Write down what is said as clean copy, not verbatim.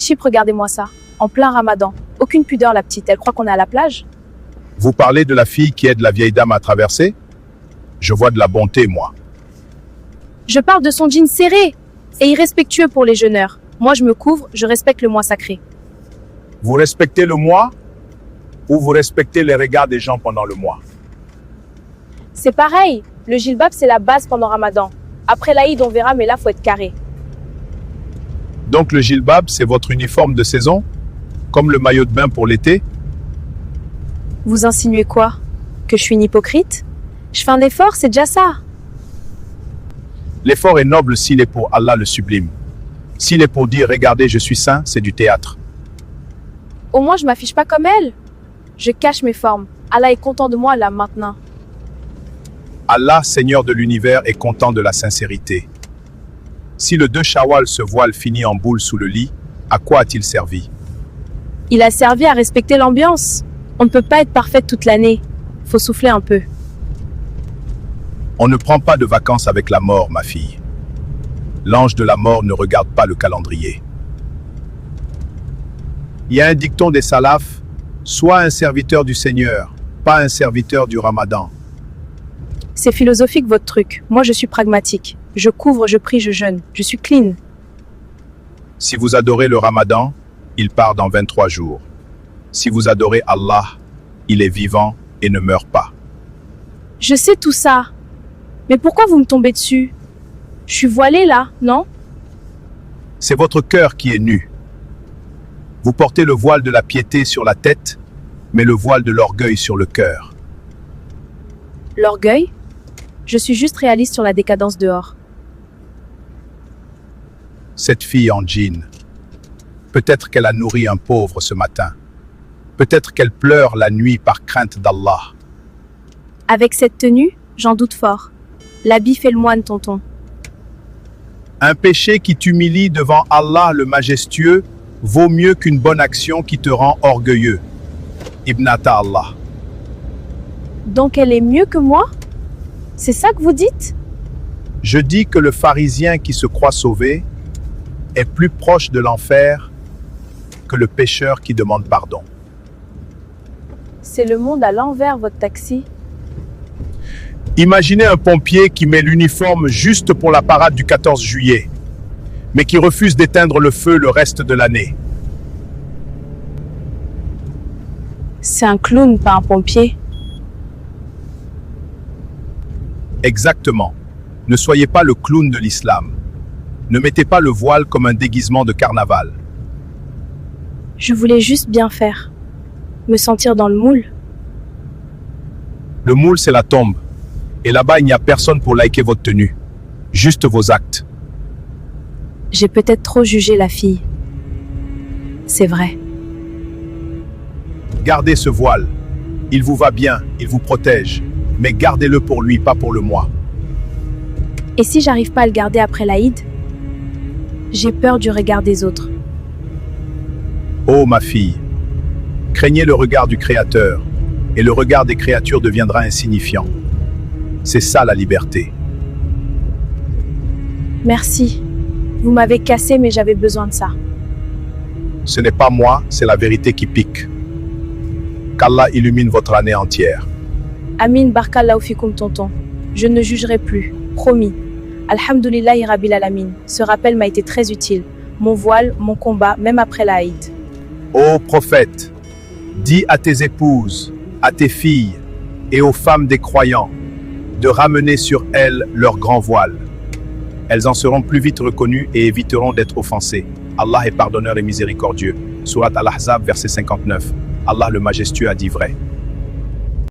Chip, regardez-moi ça. En plein ramadan. Aucune pudeur, la petite. Elle croit qu'on est à la plage? Vous parlez de la fille qui aide la vieille dame à traverser? Je vois de la bonté, moi. Je parle de son jean serré et irrespectueux pour les jeûneurs. Moi, je me couvre, je respecte le mois sacré. Vous respectez le mois ou vous respectez les regards des gens pendant le mois? C'est pareil. Le jilbab, c'est la base pendant ramadan. Après l'Aïd, on verra, mais là, faut être carré. Donc le jilbab, c'est votre uniforme de saison? Comme le maillot de bain pour l'été? Vous insinuez quoi? Que je suis une hypocrite? Je fais un effort, c'est déjà ça. L'effort est noble s'il est pour Allah le sublime. S'il est pour dire « Regardez, je suis saint », c'est du théâtre. Au moins, je m'affiche pas comme elle. Je cache mes formes. Allah est content de moi là maintenant. Allah, Seigneur de l'univers, est content de la sincérité. Si le 2 Shawwal ce voile finit en boule sous le lit, à quoi a-t-il servi? Il a servi à respecter l'ambiance. On ne peut pas être parfaite toute l'année. Faut souffler un peu. On ne prend pas de vacances avec la mort, ma fille. L'ange de la mort ne regarde pas le calendrier. Il y a un dicton des salafs, sois un serviteur du Seigneur, pas un serviteur du Ramadan. C'est philosophique votre truc. Moi, je suis pragmatique. Je couvre, je prie, je jeûne. Je suis clean. Si vous adorez le Ramadan, il part dans 23 jours. Si vous adorez Allah, il est vivant et ne meurt pas. Je sais tout ça. Mais pourquoi vous me tombez dessus? Je suis voilée là, non? C'est votre cœur qui est nu. Vous portez le voile de la piété sur la tête, mais le voile de l'orgueil sur le cœur. L'orgueil? Je suis juste réaliste sur la décadence dehors. Cette fille en jean, peut-être qu'elle a nourri un pauvre ce matin. Peut-être qu'elle pleure la nuit par crainte d'Allah. Avec cette tenue, j'en doute fort. L'habit fait le moine, tonton. Un péché qui t'humilie devant Allah le majestueux vaut mieux qu'une bonne action qui te rend orgueilleux. Ibnata Allah. Donc elle est mieux que moi? C'est ça que vous dites? Je dis que le pharisien qui se croit sauvé est plus proche de l'enfer que le pécheur qui demande pardon. C'est le monde à l'envers, votre taxi. Imaginez un pompier qui met l'uniforme juste pour la parade du 14 juillet, mais qui refuse d'éteindre le feu le reste de l'année. C'est un clown, pas un pompier. Exactement. Ne soyez pas le clown de l'islam. Ne mettez pas le voile comme un déguisement de carnaval. Je voulais juste bien faire. Me sentir dans le moule. Le moule, c'est la tombe. Et là-bas, il n'y a personne pour liker votre tenue. Juste vos actes. J'ai peut-être trop jugé la fille. C'est vrai. Gardez ce voile. Il vous va bien, il vous protège. Mais gardez-le pour lui, pas pour le moi. Et si j'arrive pas à le garder après l'Aïd? J'ai peur du regard des autres. Oh ma fille, craignez le regard du Créateur, et le regard des créatures deviendra insignifiant. C'est ça la liberté. Merci. Vous m'avez cassé, mais j'avais besoin de ça. Ce n'est pas moi, c'est la vérité qui pique. Qu'Allah illumine votre année entière. Amin barkallahu fikoum, tonton. Je ne jugerai plus. Promis. Alhamdulillahi Rabbil Alamin. Ce rappel m'a été très utile. Mon voile, mon combat, même après l'Aïd. Ô prophète, dis à tes épouses, à tes filles et aux femmes des croyants de ramener sur elles leur grand voile. Elles en seront plus vite reconnues et éviteront d'être offensées. Allah est pardonneur et miséricordieux. Surat Al-Ahzab, verset 59. Allah le majestueux a dit vrai.